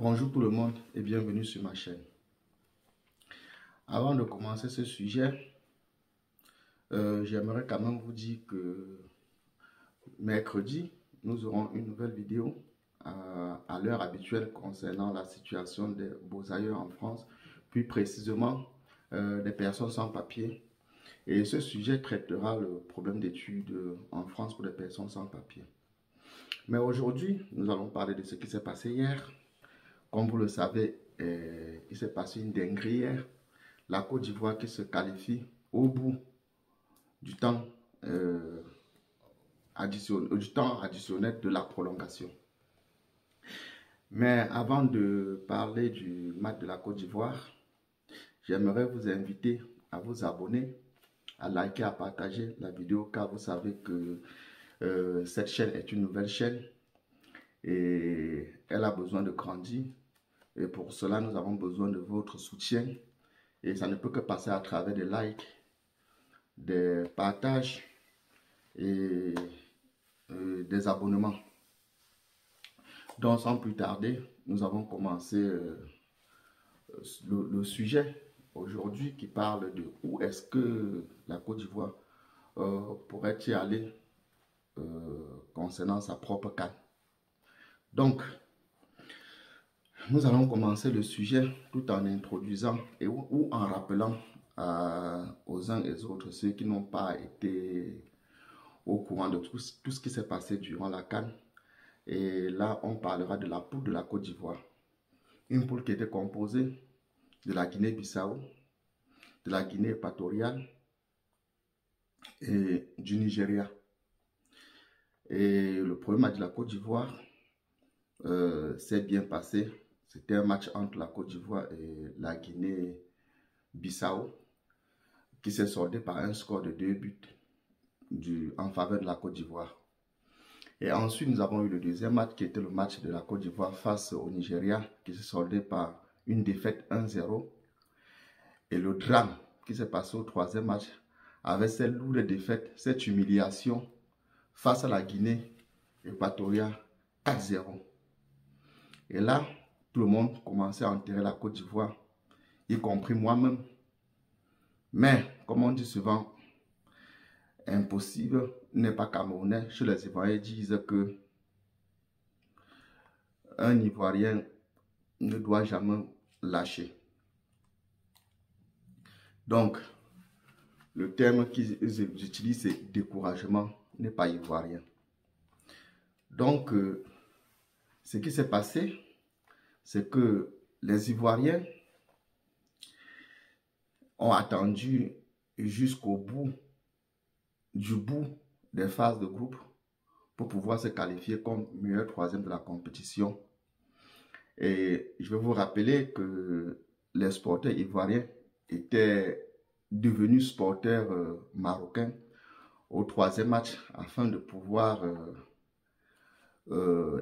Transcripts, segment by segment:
Bonjour tout le monde et bienvenue sur ma chaîne. Avant de commencer ce sujet, j'aimerais quand même vous dire que mercredi, nous aurons une nouvelle vidéo à l'heure habituelle concernant la situation des beaux ailleurs en France, plus précisément des personnes sans papier. Et ce sujet traitera le problème d'études en France pour les personnes sans papier. Mais aujourd'hui, nous allons parler de ce qui s'est passé hier. Comme vous le savez, il s'est passé une dinguerie hier. La Côte d'Ivoire qui se qualifie au bout du temps, additionnel de la prolongation. Mais avant de parler du match de la Côte d'Ivoire, j'aimerais vous inviter à vous abonner, à liker, à partager la vidéo, car vous savez que cette chaîne est une nouvelle chaîne et elle a besoin de grandir. Et pour cela, nous avons besoin de votre soutien. Et ça ne peut que passer à travers des likes, des partages et des abonnements. Donc, sans plus tarder, nous avons commencé le sujet aujourd'hui qui parle de où est-ce que la Côte d'Ivoire pourrait y aller concernant sa propre CAN. Donc, nous allons commencer le sujet tout en introduisant ou en rappelant aux uns et aux autres ceux qui n'ont pas été au courant de tout ce qui s'est passé durant la CAN. Et là, on parlera de la poule de la Côte d'Ivoire. Une poule qui était composée de la Guinée-Bissau, de la Guinée équatoriale et du Nigeria. Et le premier match de la Côte d'Ivoire s'est bien passé. C'était un match entre la Côte d'Ivoire et la Guinée-Bissau qui s'est soldé par un score de 2 buts en faveur de la Côte d'Ivoire. Et ensuite, nous avons eu le deuxième match qui était le match de la Côte d'Ivoire face au Nigeria qui s'est soldé par une défaite 1-0. Et le drame qui s'est passé au troisième match avec cette lourde défaite, cette humiliation face à la Guinée équatoriale 4-0. Et là, tout le monde commençait à enterrer la Côte d'Ivoire, y compris moi-même. Mais, comme on dit souvent, impossible n'est pas camerounais. Chez les Ivoiriens, ils disent que un Ivoirien ne doit jamais lâcher. Donc, le terme qu'ils utilisent, c'est découragement, n'est pas ivoirien. Donc, ce qui s'est passé, c'est que les Ivoiriens ont attendu jusqu'au bout des phases de groupe pour pouvoir se qualifier comme meilleur troisième de la compétition. Et je vais vous rappeler que les sporteurs ivoiriens étaient devenus sporteurs marocains au troisième match afin de pouvoir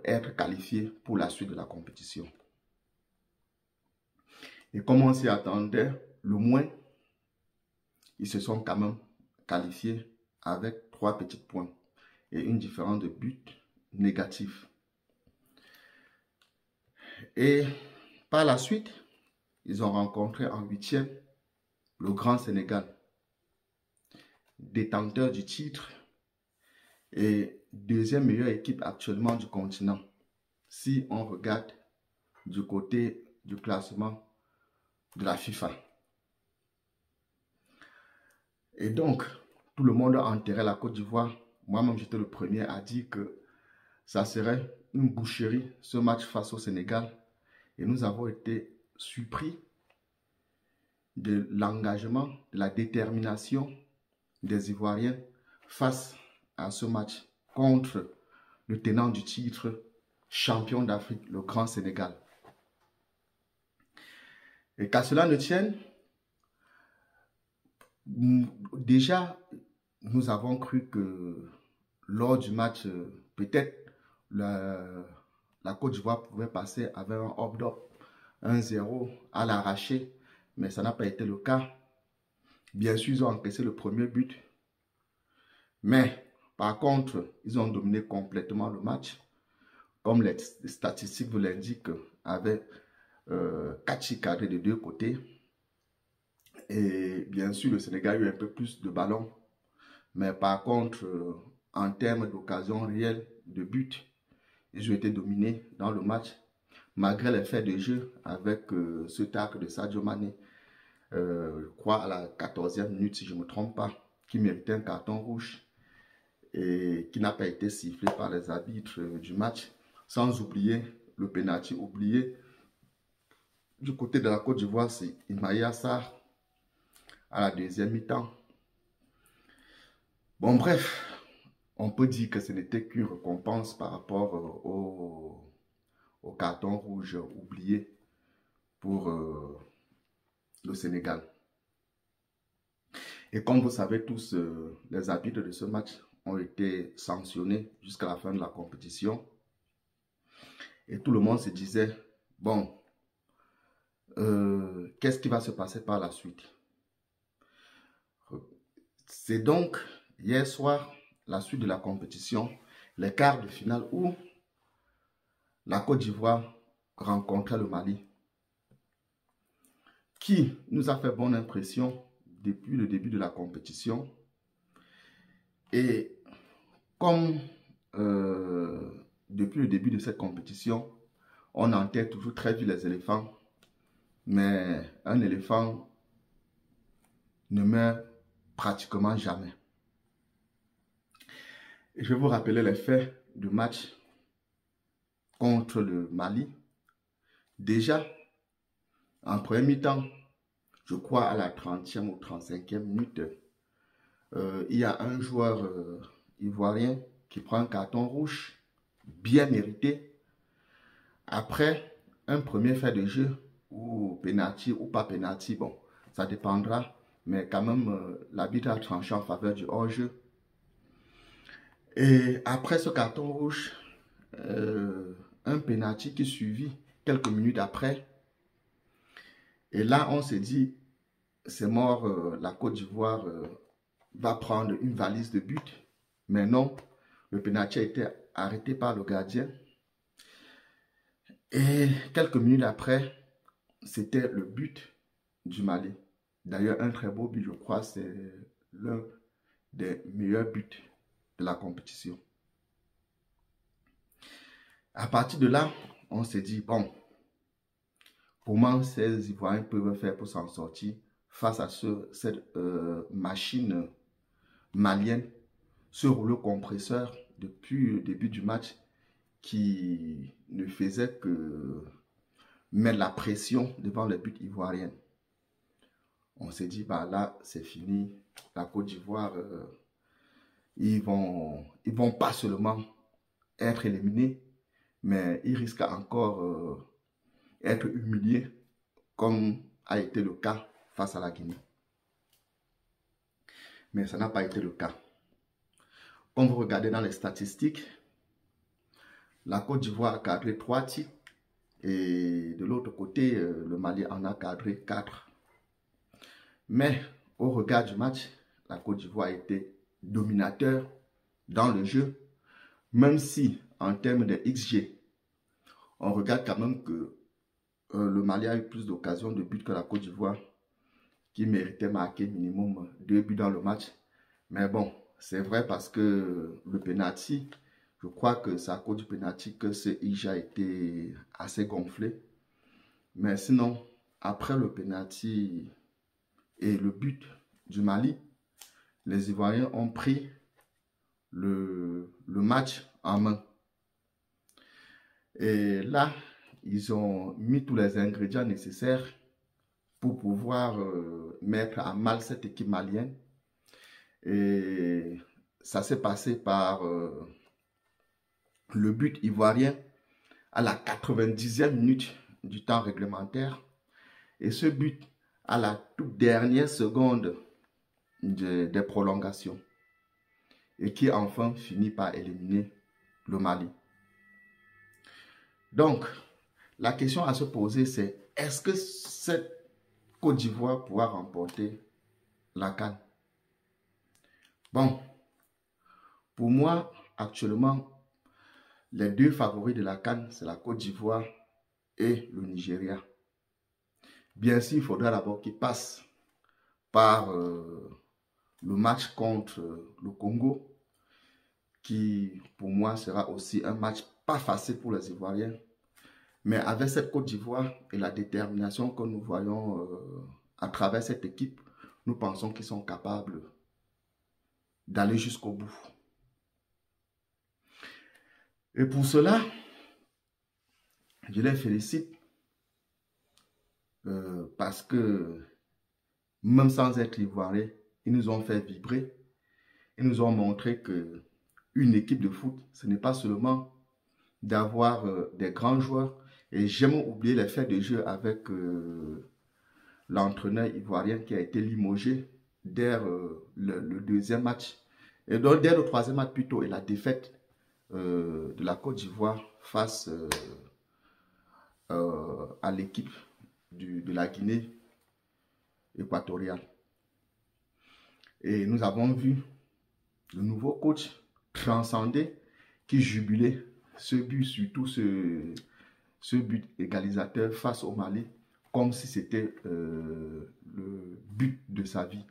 être qualifiés pour la suite de la compétition. Et comme on s'y attendait, le moins, ils se sont quand même qualifiés avec 3 petits points et une différence de but négatif. Et par la suite, ils ont rencontré en 8e le Grand Sénégal, détenteur du titre et deuxième meilleure équipe actuellement du continent, si on regarde du côté du classement de la FIFA. Et donc, tout le monde a enterré la Côte d'Ivoire. Moi-même, j'étais le premier à dire que ça serait une boucherie, ce match face au Sénégal. Et nous avons été surpris de l'engagement, de la détermination des Ivoiriens face à ce match contre le tenant du titre, champion d'Afrique, le Grand Sénégal. Et qu'à cela ne tienne, déjà, nous avons cru que lors du match, peut-être la Côte d'Ivoire pouvait passer avec un hold-up 1-0 à l'arraché, mais ça n'a pas été le cas. Bien sûr, ils ont encaissé le premier but, mais par contre, ils ont dominé complètement le match. Comme les statistiques vous l'indiquent, avec 4 tirs cadrés de deux côtés. Et bien sûr, le Sénégal a eu un peu plus de ballons. Mais par contre, en termes d'occasion réelle de but, ils ont été dominés dans le match. Malgré les faits de jeu avec ce tacle de Sadio Mané, je crois à la 14e minute, si je ne me trompe pas, qui méritait un carton rouge et qui n'a pas été sifflé par les arbitres du match. Sans oublier le pénalty oublié du côté de la Côte d'Ivoire, c'est Ismaïla Sarr à la deuxième mi-temps. Bon, bref, on peut dire que ce n'était qu'une récompense par rapport au carton rouge oublié pour le Sénégal. Et comme vous savez tous, les arbitres de ce match ont été sanctionnés jusqu'à la fin de la compétition. Et tout le monde se disait, bon, qu'est-ce qui va se passer par la suite? C'est donc hier soir, la suite de la compétition, les quarts de finale où la Côte d'Ivoire rencontrait le Mali, qui nous a fait bonne impression depuis le début de la compétition. Et comme depuis le début de cette compétition, on enterre toujours très vite les éléphants, mais un éléphant ne meurt pratiquement jamais. Et je vais vous rappeler les faits du match contre le Mali. Déjà, en premier mi-temps, je crois à la 30e ou 35e minute, il y a un joueur ivoirien qui prend un carton rouge bien mérité. Après un premier fait de jeu, ou penalty ou pas penalty, bon, ça dépendra, mais quand même, l'arbitre a tranché en faveur du hors-jeu. Et après ce carton rouge, un penalty qui suivit quelques minutes après. Et là, on s'est dit, c'est mort, la Côte d'Ivoire va prendre une valise de but. Mais non, le penalty a été arrêté par le gardien. Et quelques minutes après, c'était le but du Mali. D'ailleurs, un très beau but, je crois, c'est l'un des meilleurs buts de la compétition. À partir de là, on s'est dit, bon, comment ces Ivoiriens peuvent faire pour s'en sortir face à cette machine malienne, ce rouleau compresseur depuis le début du match qui ne faisait que mettre la pression devant le but ivoirien. On s'est dit, bah là, c'est fini. La Côte d'Ivoire, ils vont pas seulement être éliminés, mais ils risquent encore être humiliés, comme a été le cas face à la Guinée. Mais ça n'a pas été le cas. Quand vous regardez dans les statistiques, la Côte d'Ivoire a cadré 3 tirs et de l'autre côté, le Mali en a cadré 4. Mais au regard du match, la Côte d'Ivoire a été dominateur dans le jeu, même si en termes de XG, on regarde quand même que le Mali a eu plus d'occasions de buts que la Côte d'Ivoire, qui méritait marquer minimum 2 buts dans le match. Mais bon, c'est vrai parce que le penalty, je crois que c'est à cause du penalty que ce IG a été assez gonflé. Mais sinon, après le penalty et le but du Mali, les Ivoiriens ont pris le match en main. Et là, ils ont mis tous les ingrédients nécessaires pour pouvoir mettre à mal cette équipe malienne. Et ça s'est passé par le but ivoirien à la 90e minute du temps réglementaire. Et ce but à la toute dernière seconde des prolongations. Et qui enfin finit par éliminer le Mali. Donc, la question à se poser, c'est est-ce que cette Côte d'Ivoire pourra remporter la CAN? Bon, pour moi, actuellement, les deux favoris de la CAN, c'est la Côte d'Ivoire et le Nigeria. Bien sûr, il faudra d'abord qu'ils passent par le match contre le Congo, qui pour moi sera aussi un match pas facile pour les Ivoiriens. Mais avec cette Côte d'Ivoire et la détermination que nous voyons à travers cette équipe, nous pensons qu'ils sont capables d'aller jusqu'au bout. Et pour cela, je les félicite parce que même sans être Ivoiriens, ils nous ont fait vibrer. Ils nous ont montré que une équipe de foot, ce n'est pas seulement d'avoir des grands joueurs. Et j'aime oublier les faits de jeu avec l'entraîneur ivoirien qui a été limogé dès le deuxième match. Et donc dès le troisième match plutôt, et la défaite de la Côte d'Ivoire face à l'équipe de la Guinée équatoriale. Et nous avons vu le nouveau coach transcender, qui jubilait ce but, surtout ce but égalisateur face au Mali, comme si c'était le but de sa vie.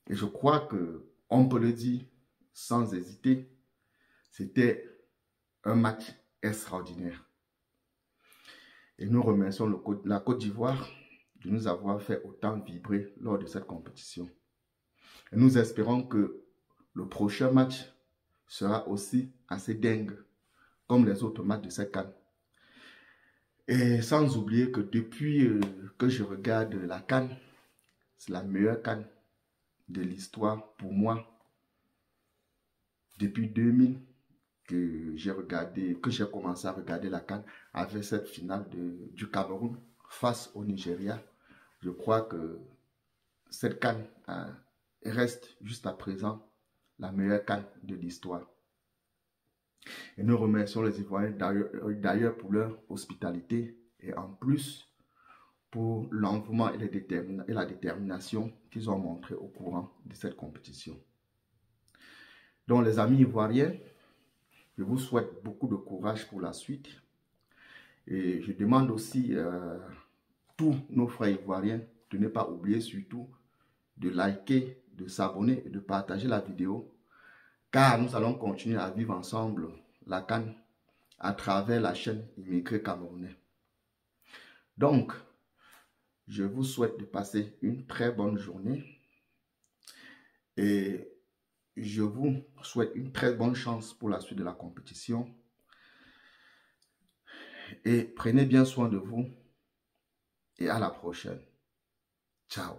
Et je crois qu'on peut le dire sans hésiter, c'était un match extraordinaire. Et nous remercions la Côte d'Ivoire de nous avoir fait autant vibrer lors de cette compétition. Et nous espérons que le prochain match sera aussi assez dingue comme les autres matchs de cette CAN. Et sans oublier que depuis que je regarde la CAN, c'est la meilleure CAN de l'histoire pour moi. Depuis 2000 que j'ai commencé à regarder la CAN avec cette finale du Cameroun face au Nigeria. Je crois que cette CAN reste jusqu'à présent la meilleure CAN de l'histoire. Et nous remercions les Ivoiriens d'ailleurs pour leur hospitalité et en plus pour l'engouement et la détermination qu'ils ont montré au courant de cette compétition. Donc les amis ivoiriens, je vous souhaite beaucoup de courage pour la suite. Et je demande aussi à tous nos frères ivoiriens de ne pas oublier surtout de liker, de s'abonner et de partager la vidéo, car nous allons continuer à vivre ensemble la CAN à travers la chaîne Immigrés Camerounais. Donc, je vous souhaite de passer une très bonne journée et je vous souhaite une très bonne chance pour la suite de la compétition. Et prenez bien soin de vous et à la prochaine. Ciao.